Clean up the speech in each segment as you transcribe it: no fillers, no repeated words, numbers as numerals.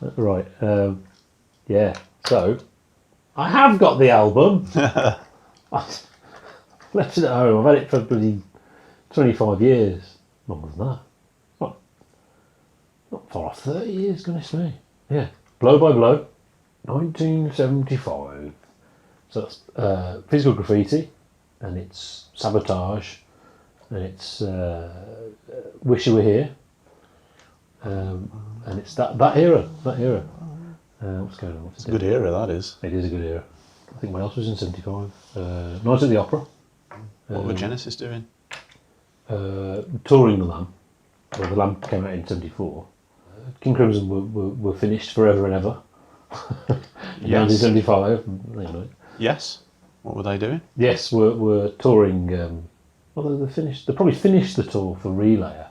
Right. Yeah. So, I have got the album. I left it at home. I've had it for bloody 25 years. Longer than that. Not far off 30 years, goodness me. Yeah. Blow by Blow, 1975. So that's Physical Graffiti, and it's Sabotage, and it's Wish You Were Here, and it's that era. What's going on? It's a good era, that is. It is a good era. I think what else was in 75? Night at the Opera. What were Genesis doing? Touring the Lamb. Well, the Lamb came out in 74. King Crimson were finished forever and ever. In 1975. Anyway. Yes. What were they doing? Yes, we're touring. Well, they finished. They probably finished the tour for Relayer.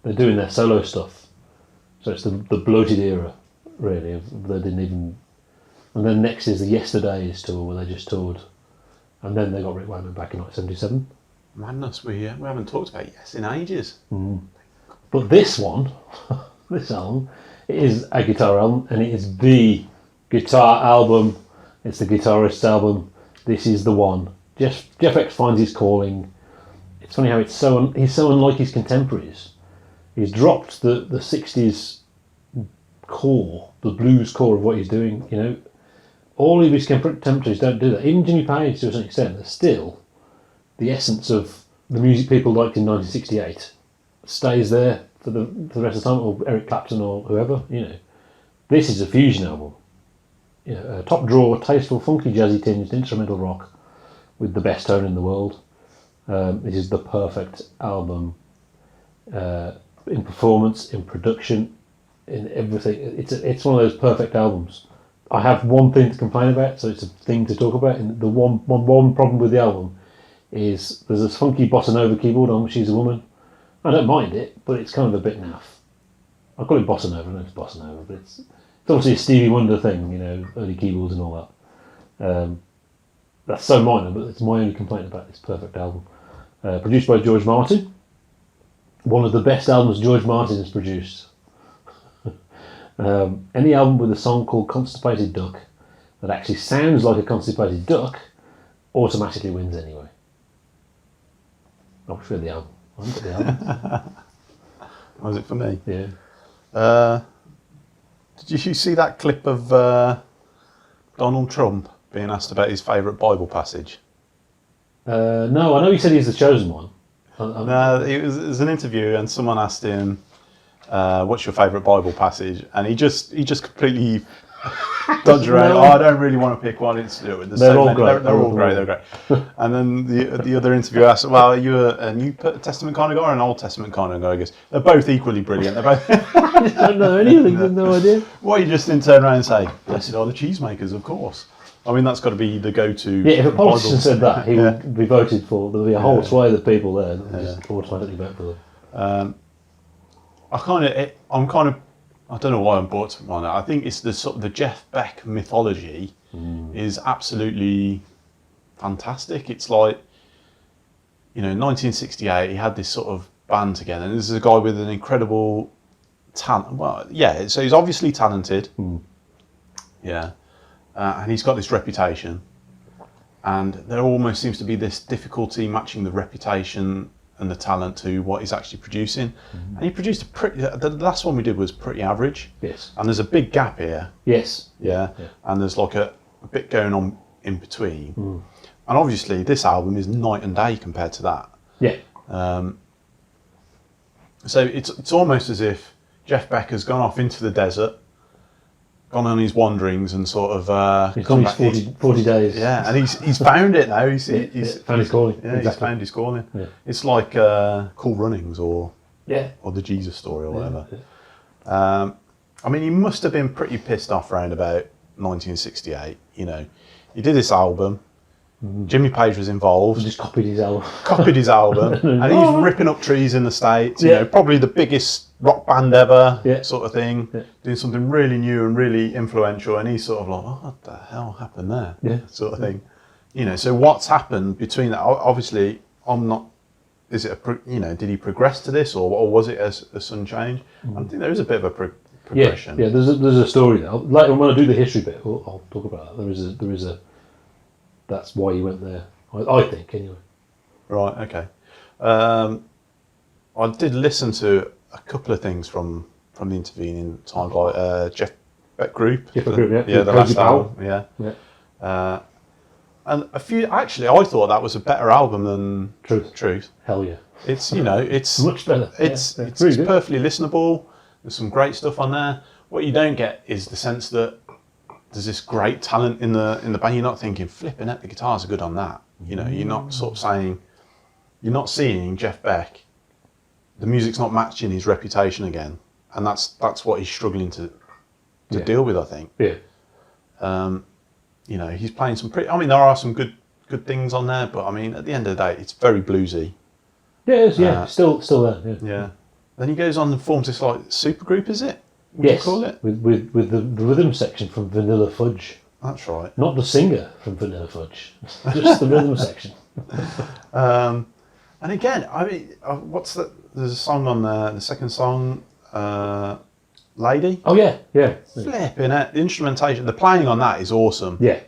They're doing their solo stuff. So it's the bloated era, really. They didn't even. And then next is the Yesterdays tour, where they just toured, and then they got Rick Wakeman back in 1977. Madness. We haven't talked about Yes in ages. But this one, this album, it is a guitar album, and it is the guitar album. It's the guitarist's album. This is the one. Jeff Beck finds his calling. It's funny how he's so unlike his contemporaries. He's dropped the 60s core, the blues core of what he's doing. You know, all of his contemporaries don't do that. Even Jimmy Page, to a certain extent, there's still the essence of the music people liked in 1968 stays there for the rest of the time, or Eric Clapton or whoever. You know, this is a fusion album. You know, a top drawer, tasteful, funky, jazzy tinged instrumental rock with the best tone in the world. It is the perfect album in performance, in production, in everything. It's one of those perfect albums. I have one thing to complain about, so it's a thing to talk about. And the one problem with the album is there's this funky bossa nova keyboard on She's a Woman. I don't mind it, but it's kind of a bit naff. I call it bossa nova, I know it's bossa nova, but it's obviously a Stevie Wonder thing, you know, early keyboards and all that. That's so minor, but it's my only complaint about this perfect album. Produced by George Martin. One of the best albums George Martin has produced. Any album with a song called Constipated Duck that actually sounds like a constipated duck automatically wins anyway. I wish we had the album. I haven't got the album. Was it for me? Yeah. Did you see that clip of Donald Trump being asked about his favourite Bible passage? No, I know he said he's the chosen one. No, it was an interview, and someone asked him, "What's your favourite Bible passage?" And he just completely dodged around. No. Oh, I don't really want to pick one. It's They're all great. They're all great. They're great. And then the other interviewer asked, "Well, are you a New Testament kind of guy or an Old Testament kind of guy?" He goes, "They're both equally brilliant. They're both." I don't know anything. No idea. Why you just didn't turn around and say, "Blessed are the cheesemakers, of course." I mean, that's got to be the go-to. Yeah, if a politician said that, he would be voted for. There'll be a whole swathe of people there that would just automatically vote for them. I don't know why I'm brought on it. I think it's the sort of the Jeff Beck mythology is absolutely fantastic. It's like, you know, in 1968, he had this sort of band together, and this is a guy with an incredible talent. Well, yeah, so he's obviously talented. Yeah. And he's got this reputation, and there almost seems to be this difficulty matching the reputation and the talent to what he's actually producing. And he produced the last one we did was pretty average. Yes. And there's a big gap here. Yes. Yeah. And there's like a bit going on in between. And obviously this album is night and day compared to that. Yeah. So it's almost as if Jeff Beck has gone off into the desert, gone on his wanderings and sort of he's gone his 40 days. Yeah, and he's found it now. He's found his calling. Yeah, exactly. He's found his calling. Yeah. It's like Cool Runnings or the Jesus Story or whatever. Yeah. I mean, he must have been pretty pissed off around about 1968. You know, he did this album. Jimmy Page was involved. He just copied his album. And he's ripping up trees in the States. You know, probably the biggest rock band ever, sort of thing. Yeah. Doing something really new and really influential, and he's sort of like, oh, what the hell happened there? Yeah. Sort of thing. You know, so what's happened between that? Obviously, is it did he progress to this, or was it a sudden change? I think there is a bit of a progression. Yeah. There's a story there. Later on, when I do the history bit, I'll talk about that. There is a. That's why he went there. I think anyway. Right. Okay. I did listen to a couple of things from the intervening times, like Jeff Beck Group. Jeff Beck Group, yeah. Yeah, the last album. Yeah. Yeah. And a few. Actually, I thought that was a better album than Truth. Hell yeah. It's it's much better. It's really good. perfectly listenable. There's some great stuff on there. What you don't get is the sense that there's this great talent in the band. You're not thinking, flipping it, the guitars are good on that. You know, you're not sort of saying, you're not seeing Jeff Beck. The music's not matching his reputation again, and that's what he's struggling to deal with, I think. Yeah. You know, he's playing some pretty. I mean, there are some good things on there, but I mean, at the end of the day, it's very bluesy. Yeah, it is. Yeah, still there. Yeah. Yeah. Then he goes on and forms this like supergroup, is it? What yes. do you call it? With the rhythm section from Vanilla Fudge. That's right. Not the singer from Vanilla Fudge, just the rhythm section. And again, I mean, what's that? There's a song on there. The second song, Lady. Oh yeah. Flipping it. The instrumentation, the playing on that is awesome. Yeah.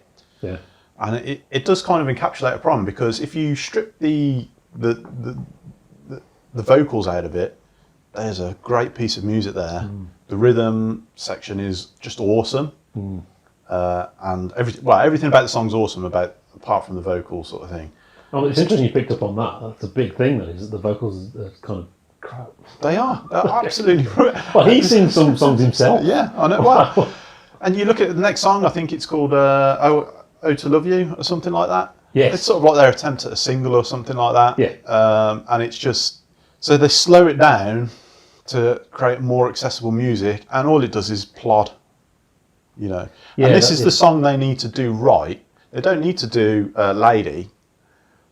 And it does kind of encapsulate a problem, because if you strip the vocals out of it, there's a great piece of music there. The rhythm section is just awesome. And everything about the song's awesome, apart from the vocals sort of thing. Oh, it's interesting you picked up on that. That's a big thing, though, is that the vocals are kind of crap. They're absolutely. Well, he sings some songs himself. Yeah, I know. Well, and you look at the next song, I think it's called Oh to Love You or something like that. Yes. It's sort of like their attempt at a single or something like that. Yeah. And it's just, so they slow it down to create more accessible music, and all it does is plod, you know. Yeah, and this is the song they need to do right. They don't need to do Lady,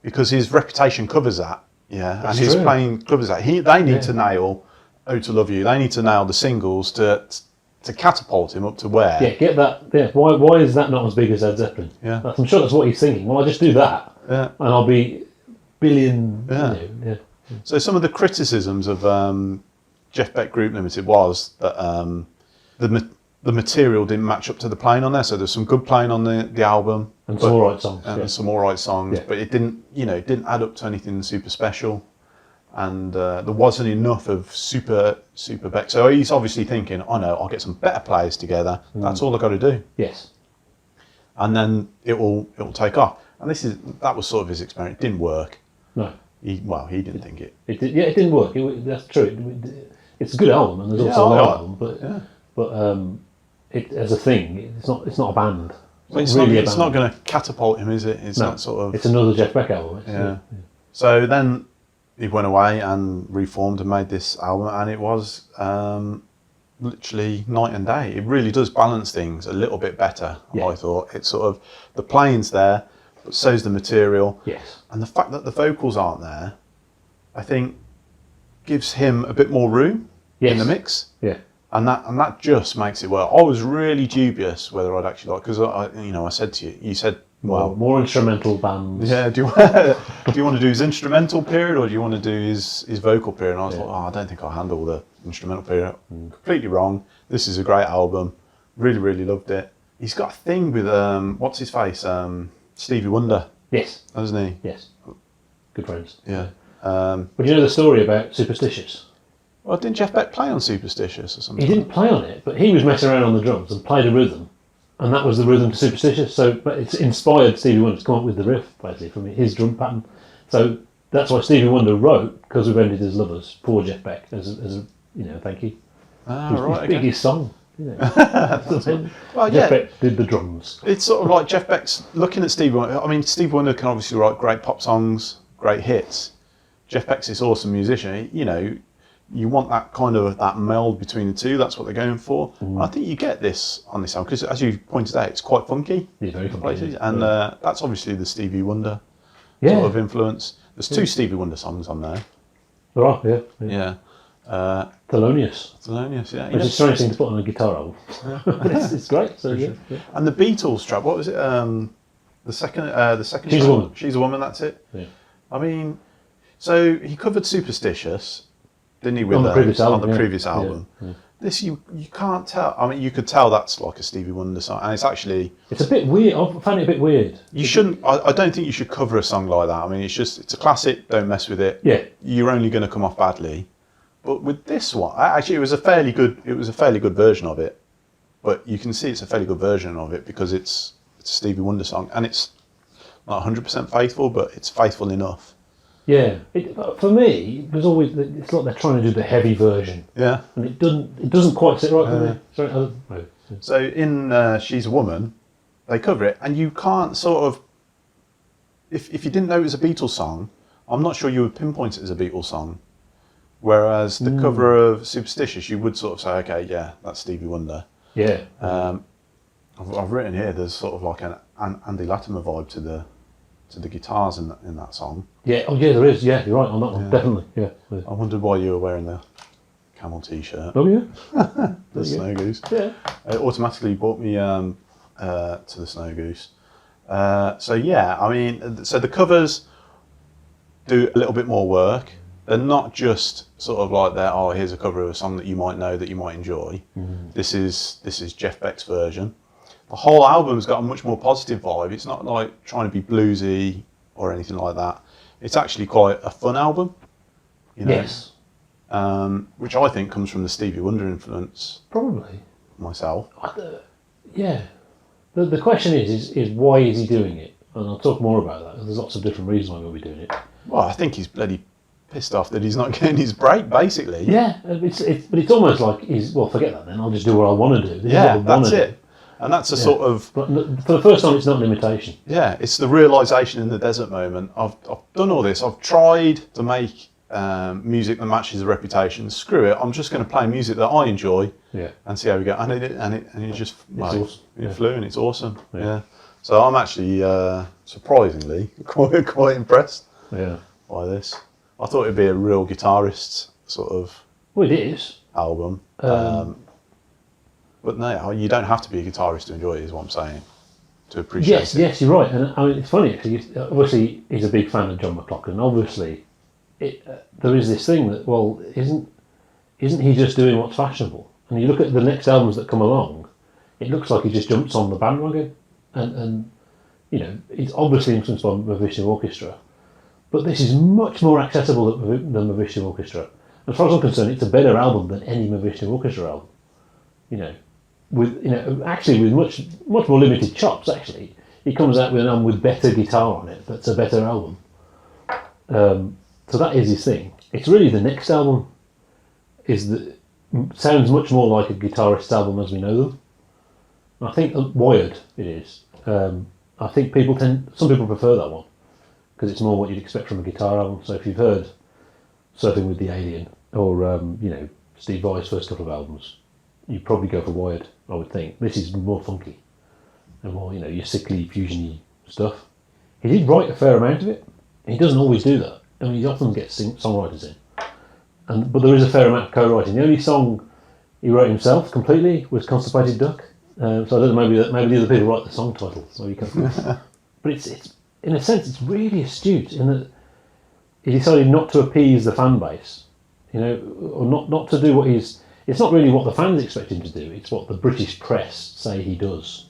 because his reputation covers that. Yeah, That's and his true. playing covers that. They need to nail Oh to Love You. They need to nail the singles to catapult him up to where. Yeah, get that. Yeah, why is that not as big as Led Zeppelin? Yeah. I'm sure that's what he's thinking. Well, I'll just do that, and I'll be billion. Yeah. Yeah. So some of the criticisms of Jeff Beck Group Limited was that the material didn't match up to the playing on there. So there's some good playing on the album, And some alright songs. and some all right songs, Yeah. but it didn't add up to anything super special, and there wasn't enough of super Beck. So he's obviously thinking, oh no, I'll get some better players together. That's all I've got to do, Yes. and then it will take off. And that was sort of his experiment. It didn't work. No. He didn't think it. It didn't work. That's true. It's a good album, and there's also a lot album, but it as a thing, it's not a band. It's not going to catapult him, is it? It's not sort of. It's another Jeff Beck album. Yeah. So then he went away and reformed and made this album, and it was literally night and day. It really does balance things a little bit better. Yeah. I thought it's sort of, the playing's there, but so's the material. Yes. And the fact that the vocals aren't there, I think, gives him a bit more room in the mix. Yeah. And that just makes it work. I was really dubious whether I'd actually like, because I said to you, said, well, more instrumental bands. yeah, do you want to do his instrumental period, or do you want to do his vocal period? And I was like, I don't think I'll handle the instrumental period. Completely wrong. This is a great album. Really, really loved it. He's got a thing with what's his face, Stevie Wonder. Yes. Hasn't he? Yes. Good friends. Yeah. But you know the story about Superstitious? Well, didn't Jeff Beck play on Superstitious or something? He didn't play on it, but he was messing around on the drums and played a rhythm, and that was the rhythm to Superstitious. So, but it's inspired Stevie Wonder to come up with the riff basically from his drum pattern. So that's why Stevie Wonder wrote "Because We've Ended as Lovers" for Jeff Beck as a thank you. His biggest song. Well, Jeff Beck did the drums. It's sort of like Jeff Beck's looking at Stevie Wonder. I mean, Stevie Wonder can obviously write great pop songs, great hits. Jeff Beck's this awesome musician. You want that kind of that meld between the two. That's what they're going for. I think you get this on this album because, as you pointed out, it's quite funky. It's very funky, and that's obviously the Stevie Wonder sort of influence. There's two Stevie Wonder songs on there. There are, Yeah. Thelonious, yeah. Which is a strange thing to put on a guitar album. it's great. So yeah. And the Beatles track, what was it? The second. She's a Woman. She's a Woman. That's it. Yeah. I mean, so he covered Superstitious, didn't he? On the previous album. On the previous album. Yeah. This you can't tell. I mean, you could tell that's like a Stevie Wonder song, and it's actually. It's a bit weird. I find it a bit weird. You shouldn't. I don't think you should cover a song like that. I mean, it's a classic. Don't mess with it. Yeah. You're only going to come off badly. But with this one, actually, it was a fairly good version of it. But you can see it's a fairly good version of it because it's a Stevie Wonder song, and it's not 100% faithful, but it's faithful enough. Yeah, for me, it was always it's like they're trying to do the heavy version. Yeah, and it doesn't quite sit right for me. Sorry, no. So in She's a Woman, they cover it, and you can't sort of if you didn't know it was a Beatles song, I'm not sure you would pinpoint it as a Beatles song. Whereas the cover of Superstitious, you would sort of say, okay, yeah, that's Stevie Wonder. Yeah. I've written here. There's sort of like an Andy Latimer vibe to the guitars in that song. Yeah. Oh, yeah. There is. Yeah, you're right on that one. Definitely. Yeah. I wondered why you were wearing the camel t-shirt. Oh yeah. The Snow Goose. Yeah. It automatically brought me to the Snow Goose. So yeah, I mean, so the covers do a little bit more work. They're not just sort of like that. Oh, here's a cover of a song that you might know that you might enjoy. This is Jeff Beck's version. The whole album's got a much more positive vibe. It's not like trying to be bluesy or anything like that. It's actually quite a fun album. You know? Yes. Which I think comes from the Stevie Wonder influence. Probably. Myself. Yeah. The question is why is he doing it? And I'll talk more about that. There's lots of different reasons why he'll be doing it. Well, I think he's bloody pissed off that he's not getting his break, basically. Yeah, but it's almost like forget that then. I'll just do what I want to do. That's it. And that's a sort of. But for the first time, it's not an imitation. Yeah, it's the realisation in the desert moment. I've done all this. I've tried to make music that matches the reputation. Screw it. I'm just going to play music that I enjoy. Yeah. And see how we go. And it just it flew and it's awesome. Yeah. So I'm actually surprisingly quite impressed. Yeah. By this. I thought it'd be a real guitarist sort of. Well, it is album. But no, you don't have to be a guitarist to enjoy it. Is what I'm saying. To appreciate it. Yes, you're right. And I mean, it's funny actually. Obviously, he's a big fan of John McClellan. Obviously, there is this thing that isn't he just doing what's fashionable? And you look at the next albums that come along, it looks like he just jumps on the bandwagon, and he's obviously influenced by Mavishnu Orchestra. But this is much more accessible than Mavishnu Orchestra. As far as I'm concerned, it's a better album than any Mavishnu Orchestra album. With much more limited chops. Actually, he comes out with an album with better guitar on it. That's a better album. So that is his thing. It's really the next album sounds much more like a guitarist's album as we know them. I think Wired it is. I think some people prefer that one. Because it's more what you'd expect from a guitar album. So if you've heard Surfing with the Alien or Steve Vai's first couple of albums, you'd probably go for Wired, I would think. This is more funky and more your sickly fusiony stuff. He did write a fair amount of it. He doesn't always do that. I mean, he often gets songwriters in, but there is a fair amount of co-writing. The only song he wrote himself completely was "Constipated Duck." So I don't know. Maybe the other people write the song title, so you can. But it's. In a sense, it's really astute in that he decided not to appease the fan base, or not to do what he's. It's not really what the fans expect him to do. It's what the British press say he does.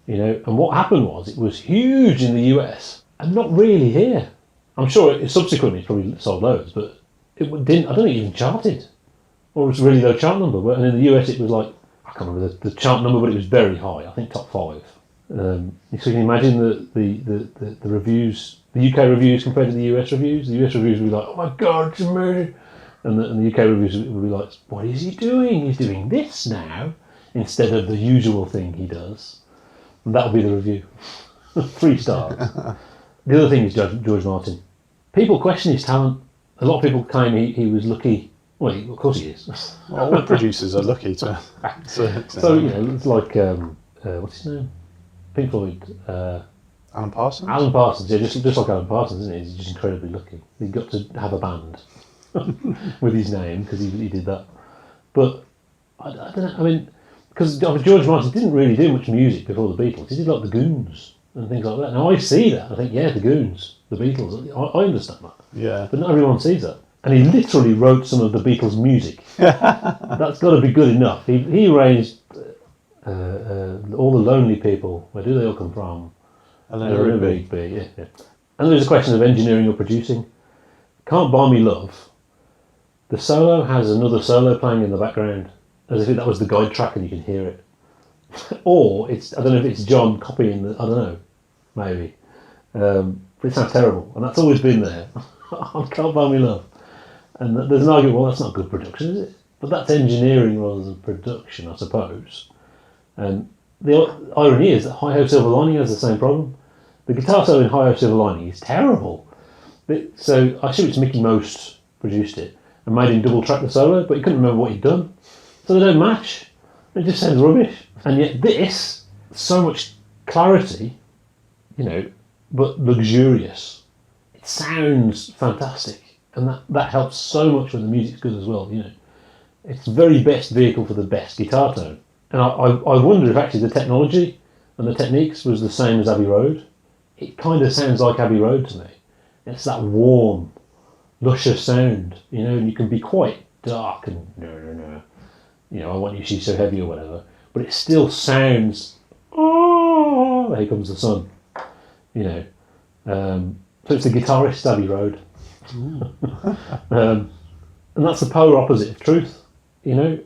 And what happened was it was huge in the US and not really here. I'm sure subsequently it's probably sold loads, but it didn't. I don't think it even charted, or it was really low chart number. And in the US it was like I can't remember the chart number, but it was very high. I think top 5. So you can imagine the reviews, the UK reviews compared to the US reviews. The US reviews would be like, "Oh my God, it's amazing," and the UK reviews would be like, "What is he doing? He's doing this now instead of the usual thing he does." And that would be the review. 3 stars. The other thing is George Martin. People question his talent. A lot of people claim he was lucky. Well, of course he is. Well, all the producers are lucky to. So it's like what's his name? Pink Floyd. Alan Parsons? Alan Parsons, yeah, just like Alan Parsons, isn't he? He's just incredibly lucky. He got to have a band with his name because he did that. But I don't know. I mean, because George Martin didn't really do much music before the Beatles. He did like the Goons and things like that. Now I see that. I think, yeah, the Goons, the Beatles. I understand that. Yeah. But not everyone sees that. And he literally wrote some of the Beatles' music. That's got to be good enough. He arranged all the lonely people. Where do they all come from? Eleanor Rigby. Yeah. And there's a question of engineering or producing. Can't Buy Me Love. The solo has another solo playing in the background, as if that was the guide track and you can hear it. Or I don't know if it's John copying I don't know, maybe. But it sounds terrible, and that's always been there. I Can't Buy Me Love. And there's an argument, well, that's not good production, is it? But that's engineering rather than production, I suppose. And the irony is that Hi Ho Silver Lining has the same problem. The guitar solo in Hi Ho Silver Lining is terrible. So I assume it's Mickey Most produced it and made him double track the solo, but he couldn't remember what he'd done. So they don't match. It just sounds rubbish. And yet this, so much clarity, but luxurious. It sounds fantastic. And that helps so much when the music's good as well, It's the very best vehicle for the best guitar tone. And I wonder if actually the technology and the techniques was the same as Abbey Road. It kind of sounds like Abbey Road to me. It's that warm, luscious sound, and you can be quite dark and I Want You, She's So Heavy or whatever, but it still sounds, oh, here comes the sun, So it's the guitarist Abbey Road. And that's the polar opposite of truth, and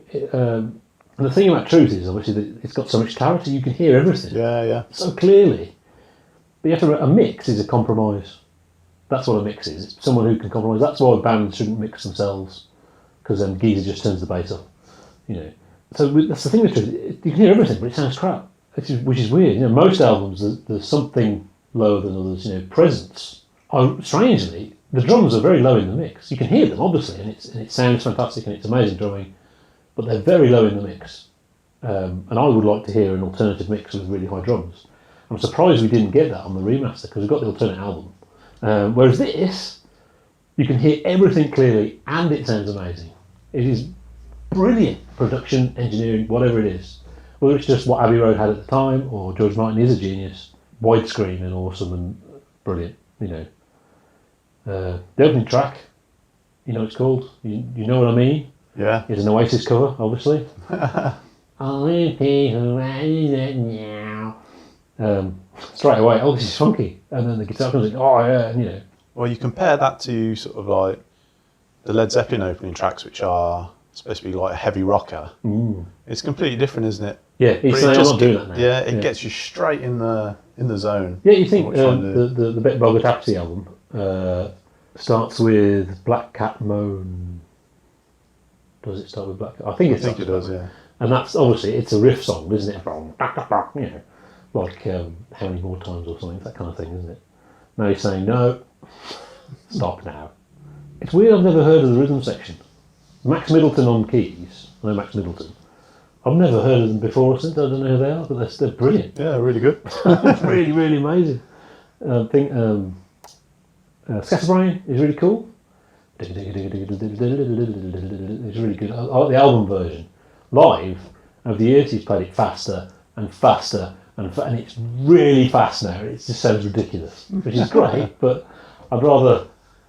the thing about truth is obviously that it's got so much clarity, you can hear everything so clearly, but you have to, a mix is a compromise. That's what a mix is. It's someone who can compromise. That's why bands shouldn't mix themselves, because then Geezer just turns the bass up, so that's the thing with truth, you can hear everything but it sounds crap, which is weird. Most albums there's something lower than others. Presence, strangely, the drums are very low in the mix. You can hear them, obviously, and it sounds fantastic and it's amazing drumming, but they're very low in the mix. And I would like to hear an alternative mix with really high drums. I'm surprised we didn't get that on the remaster, because we've got the alternate album. Whereas this, you can hear everything clearly and it sounds amazing. It is brilliant production, engineering, whatever it is. Whether it's just what Abbey Road had at the time, or George Martin is a genius, widescreen and awesome and brilliant, The opening track, it's called, you know what I mean? Yeah. It's an Oasis cover, obviously. Straight away, oh, this is funky. And then the guitar comes in, oh yeah, and Well, you compare that to sort of like the Led Zeppelin opening tracks, which are supposed to be like a heavy rocker. It's completely different, isn't it? Yeah, he's saying I'm not doing that now. Yeah, it gets you straight in the zone. Yeah, you think the Beck Tapsy album starts with Black Cat Moan. Does it start with Black Cat? I think it does, yeah. And that's obviously, it's a riff song, isn't it? Like How Many More Times or something, that kind of thing, isn't it? Now he's saying, no, stop now. It's weird, I've never heard of the rhythm section. Max Middleton on keys, I know Max Middleton. I've never heard of them before or since, I don't know who they are, but they're brilliant. Yeah, really good. Really, really amazing. I think Scatterbrain is really cool. It's really good. I like the album version. Live, over the years he's played it faster and faster, and it's really fast now. It just sounds ridiculous, which is great, but I'd rather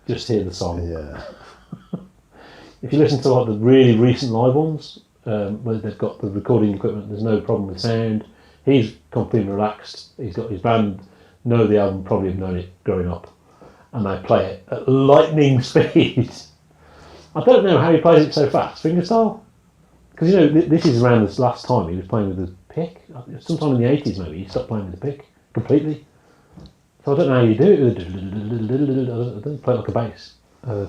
just hear the song. Yeah. If you listen to like the really recent live ones, where they've got the recording equipment, there's no problem with sound. He's completely relaxed. He's got his band know the album, probably have known it growing up, and they play it at lightning speed. I don't know how he plays it so fast, fingerstyle, because this is around this last time he was playing with the pick. Sometime in the 80s maybe he stopped playing with the pick completely. So I don't know how you do it. I don't play it like a bass.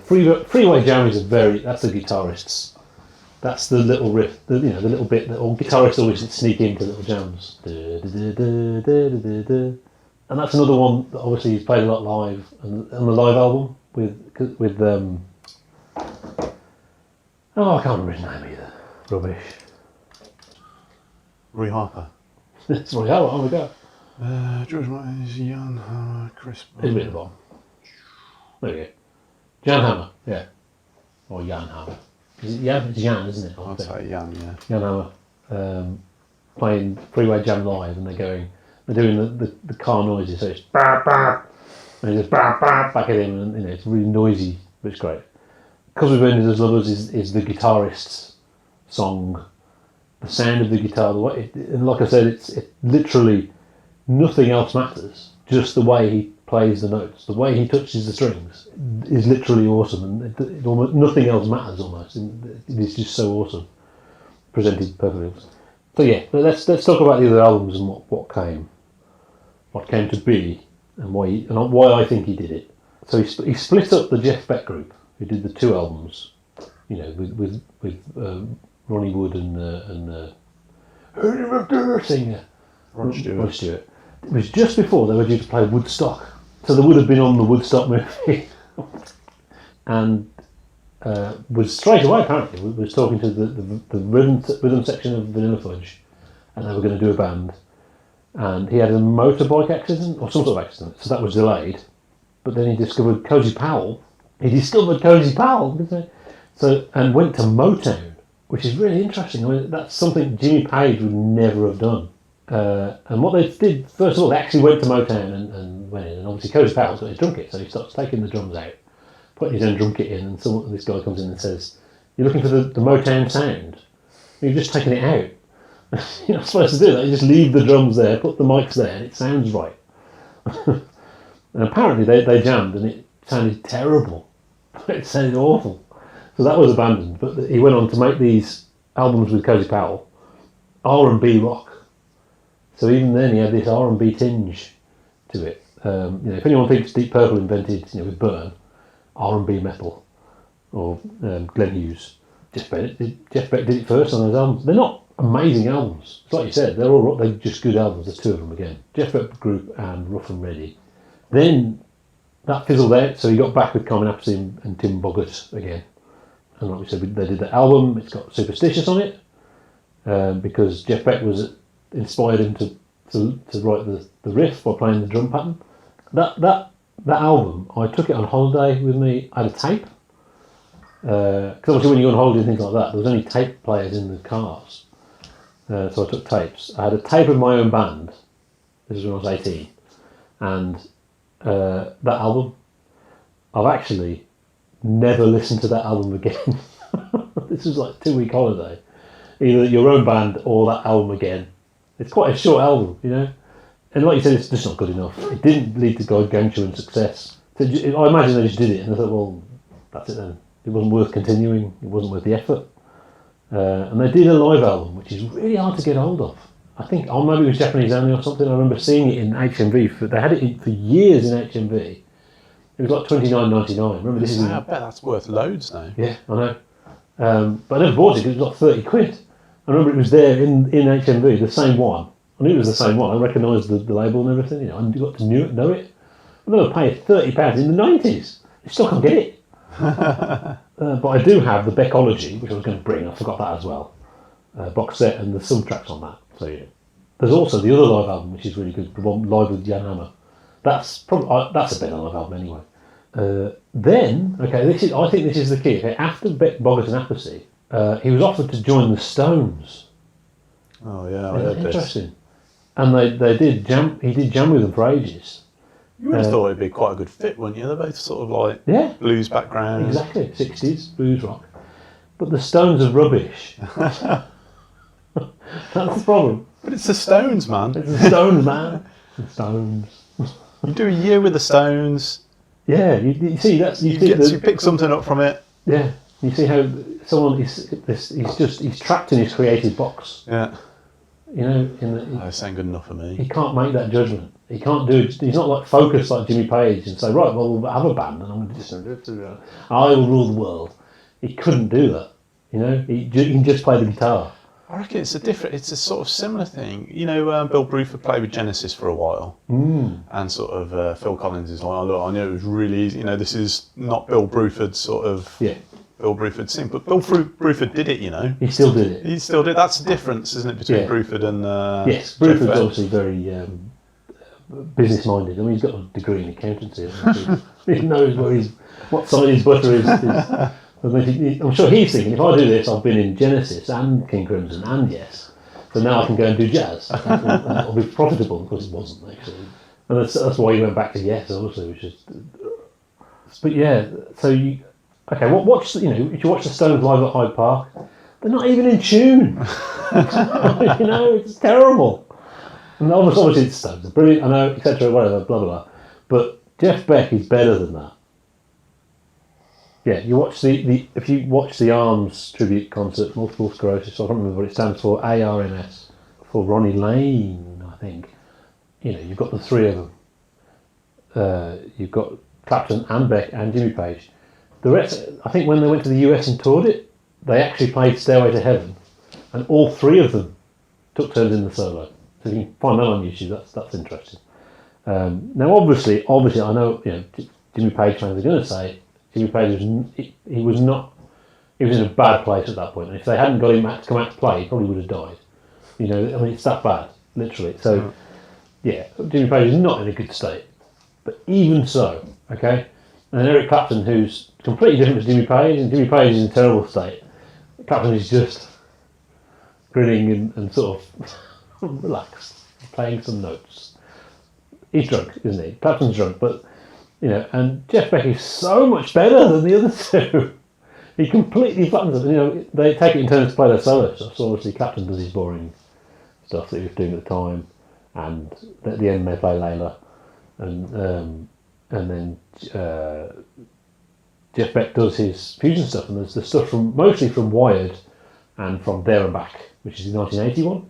Freeway Jam is that's the guitarist's. That's the little riff, the little bit that all guitarists always sneak into little jams. And that's another one that obviously he's played a lot live, and on the live album with I can't remember his name either. Rubbish. Roy Harper. It's Roy Harper. Oh my god. George Martin, Jan Hammer, Chris. It's a bit of a bomb. There we go. Jan Hammer, yeah. Or Jan Hammer. Is it Jan? It's Jan, isn't it? I'd say Jan, yeah. Jan Hammer. Playing Freeway Jam live, and they're doing the car noises, so it's bah, bah, and he goes bah, bah, back at him, and it's really noisy, but it's great. Because We've Ended as Lovers is the guitarist's song, the sound of the guitar, the way and like I said, it literally nothing else matters. Just the way he plays the notes, the way he touches the strings is literally awesome, and it almost nothing else matters. Almost, it is just so awesome, presented perfectly. So yeah, let's talk about the other albums and what came to be, and why I think he did it. So he split up the Jeff Beck group, who did the 2 albums, you know, with Ronnie Wood and singer Rod Stewart. It was just before they were due to play Woodstock, so they would have been on the Woodstock movie, and was straight away apparently was talking to the rhythm section of Vanilla Fudge, and they were going to do a band, and he had a motorbike accident or some sort of accident, so that was delayed. But then he discovered Cozy Powell. So and went to Motown, which is really interesting. I mean, that's something Jimmy Page would never have done. And what they did, first of all, they actually went to Motown and went in, and obviously Cozy Powell's got his drum kit, so he starts taking the drums out, putting his own drum kit in, and this guy comes in and says, "You're looking for the Motown sound? You're just taking it out. You're not supposed to do that. You just leave the drums there, put the mics there, and it sounds right." And apparently they jammed, and it sounded terrible. It sounded awful. So that was abandoned, but he went on to make these albums with Cozy Powell, R&B rock. So even then he had this R&B tinge to it. If anyone thinks Deep Purple invented, with Burn, R&B metal, or Glenn Hughes, Jeff Beck did it first on those albums. They're not amazing albums. It's like you said, they're just good albums. There's 2 of them again. Jeff Beck Group and Rough and Ready. Then that fizzled out, so he got back with Carmen Appice and Tim Boggart again. And like we said, they did the album. It's got Superstitious on it, because Jeff Beck inspired him to write the riff by playing the drum pattern. That album, I took it on holiday with me. I had a tape, because obviously when you go on holiday and things like that, there was only tape players in the cars, so I took tapes. I had a tape of my own band. This was when I was 18, and that album, I've actually never listened to that album again. This was like a 2-week holiday, either your own band or that album again. It's quite a short album, and like you said, it's just not good enough. It didn't lead to gargantuan and success. So I imagine they just did it and I thought, well, that's it then. It wasn't worth continuing, it wasn't worth the effort. And they did a live album, which is really hard to get hold of. I think, maybe it was Japanese only or something. I remember seeing it in HMV. They had it for years in HMV. It was like $29.99. Remember, this is. I bet that's worth loads now. Yeah, I know. But I never bought it because it was like £30. I remember it was there in HMV, the same one. I knew it was the same one. I recognised the label and everything. I got to know it. I never paid £30 in the 90s. You still can't get it. But I do have the Beckology, which I was going to bring. I forgot that as well. Box set and the subtracks on that. So yeah. There's also the other live album, which is really good. The one live with Jan Hammer. That's a better live album anyway. Then, I think this is the key. Okay, after Beck, Boggart and Appice, he was offered to join the Stones. Oh yeah, I heard this. Interesting. And they did jam. He did jam with them for ages. You would have thought it'd be quite a good fit, wouldn't you? They're both sort of like blues background. Exactly, 60s blues rock. But the Stones are rubbish. That's the problem. But it's the Stones, man. It's the Stones, man. The Stones. You do a year with the Stones. Yeah, you see that's you pick something up from it. Yeah, you see how someone he's trapped in his creative box. Yeah. This ain't good enough for me. He can't make that judgment. He can't do it. He's not like focused like Jimmy Page and say, right, well, we'll have a band and I'm going to just I will rule the world. He couldn't do that. He can just play the guitar. I reckon it's a sort of similar thing. Bill Bruford played with Genesis for a while, and sort of Phil Collins is like, oh, look, I knew it was really easy. This is not Bill Bruford's sort of Bill Bruford sing, but Bill Bruford did it. He still did it. He still did. That's the difference, isn't it, between Bruford and yes, Bruford's obviously very business minded. I mean, he's got a degree in accountancy. He knows what side his butter is. I'm sure he's thinking, if I do this, I've been in Genesis and King Crimson and Yes, so now I can go and do jazz. That'll be profitable. Of course, it wasn't actually, and that's why he went back to Yes. Obviously, but yeah. So okay, watch if you watch the Stones live at Hyde Park, they're not even in tune. It's terrible. And obviously it's Stones, they're brilliant, I know, etc. Whatever, blah blah blah. But Jeff Beck is better than that. Yeah, you watch if you watch the ARMS tribute concert, multiple sclerosis, I can't remember what it stands for, ARNS, for Ronnie Lane, I think. You've got the three of them. You've got Clapton and Beck and Jimmy Page. The rest, I think when they went to the US and toured it, they actually played Stairway to Heaven, and all three of them took turns in the solo. So you can find that on YouTube. That's interesting. Now, obviously, I know Jimmy Page fans are going to say Jimmy Page was in a bad place at that point, and if they hadn't got him to come out to play, he probably would have died. It's that bad, literally. So, yeah, Jimmy Page is not in a good state. But even so, okay, and Eric Clapton, who's completely different to Jimmy Page, and Jimmy Page is in a terrible state. Clapton is just grinning and sort of relaxed, playing some notes. He's drunk, isn't he? Clapton's drunk, but and Jeff Beck is so much better than the other two. He completely flattens them. They take it in turns to play their solo stuff. So obviously Clapton does his boring stuff that he was doing at the time, and at the end they play Layla, and then Jeff Beck does his fusion stuff, and there's the stuff mostly from Wired and from There and Back, which is in 1981.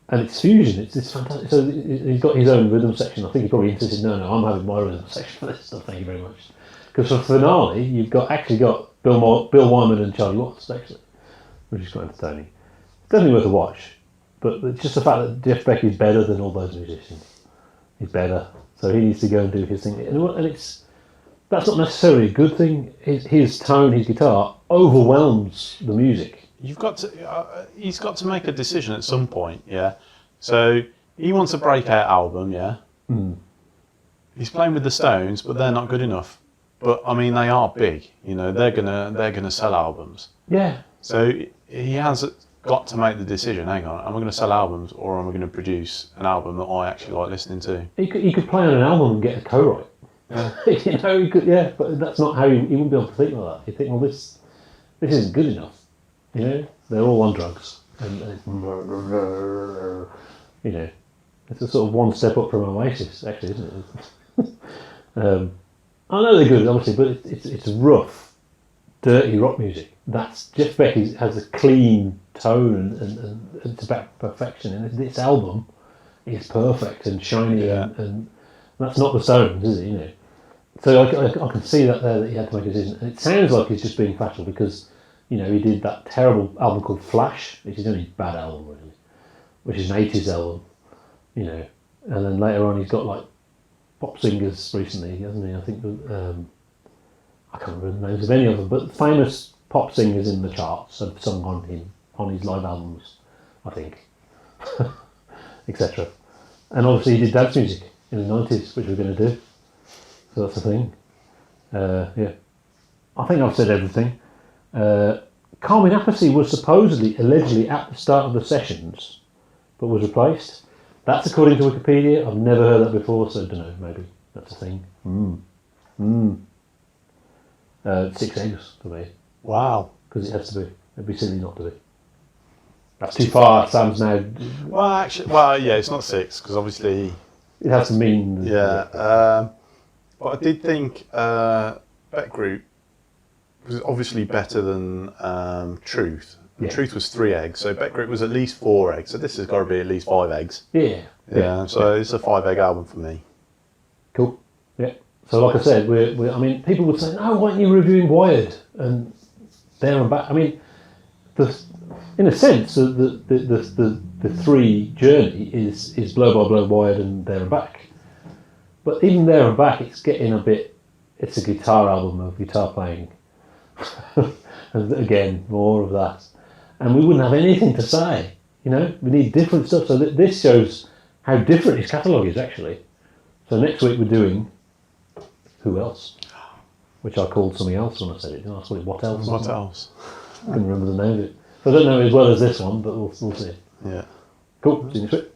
And it's fusion, it's fantastic. So he's got his own rhythm section. I think he probably insisted, no, I'm having my rhythm section for this stuff, thank you very much. Because for the finale, you've actually got Bill Wyman and Charlie Watts, actually, which is quite entertaining. It's definitely worth a watch, but it's just the fact that Jeff Beck is better than all those musicians. He's better, so he needs to go and do his thing. And that's not necessarily a good thing. His tone, his guitar, overwhelms the music. You've got to. He's got to make a decision at some point, yeah. So he wants a breakout album, yeah. Mm. He's playing with the Stones, but they're not good enough. But I mean, they are big. They're gonna sell albums. Yeah. So he has got to make the decision. Hang on, am I going to sell albums, or am I going to produce an album that I actually like listening to? He could play on an album and get a co-write. Yeah. He could. Yeah, but that's not how he wouldn't be able to think like that. He'd think, well, this isn't good enough. They're all on drugs, and it's a sort of one step up from Oasis, actually, isn't it? I know they're good, obviously, but it's rough, dirty rock music. That's Jeff Beck has a clean tone, and it's about perfection. And this album is perfect and shiny, and that's not the Stones, is it? So I can see that there, that he had to make a decision, and it sounds like he's just being factual because. He did that terrible album called Flash, which is only a bad album, really, which is an 80s album, and then later on he's got like pop singers recently, hasn't he? I think, I can't remember the names of any of them, but famous pop singers in the charts have sung on him, on his live albums, I think, etc. And obviously he did dance music in the 90s, which we're going to do, so that's the thing. Yeah, I think I've said everything. Carmine Appice was allegedly at the start of the sessions, but was replaced. That's according to Wikipedia. I've never heard that before, so I don't know, maybe that's a thing. 6 eggs for me. Wow. Because it has to be. It'd be silly not to be. That's too far, Sam's now. Yeah, it's not 6, because obviously... It has to mean... Yeah, but I did think Beck Group was obviously better than Truth. Yeah. Truth was 3 eggs, so Beck Group was at least 4 eggs, so this has got to be at least 5 eggs. Yeah. So it's a 5-egg album for me. Cool. Yeah. So like I said, I mean, people would say, no, why aren't you reviewing Wired and There and Back? I mean, in a sense, the 3 journey is Blow by Blow, Wired and There and Back. But even There and Back, it's getting a bit, it's a guitar album of guitar playing. And again, more of that. And we wouldn't have anything to say, we need different stuff. So this shows how different his catalogue is, actually. So next week we're doing Who Else? Which I called something else when I said it. I called it What Else? What Else? I couldn't remember the name of it. So I don't know as well as this one, but we'll see. Yeah. Cool. See you next week.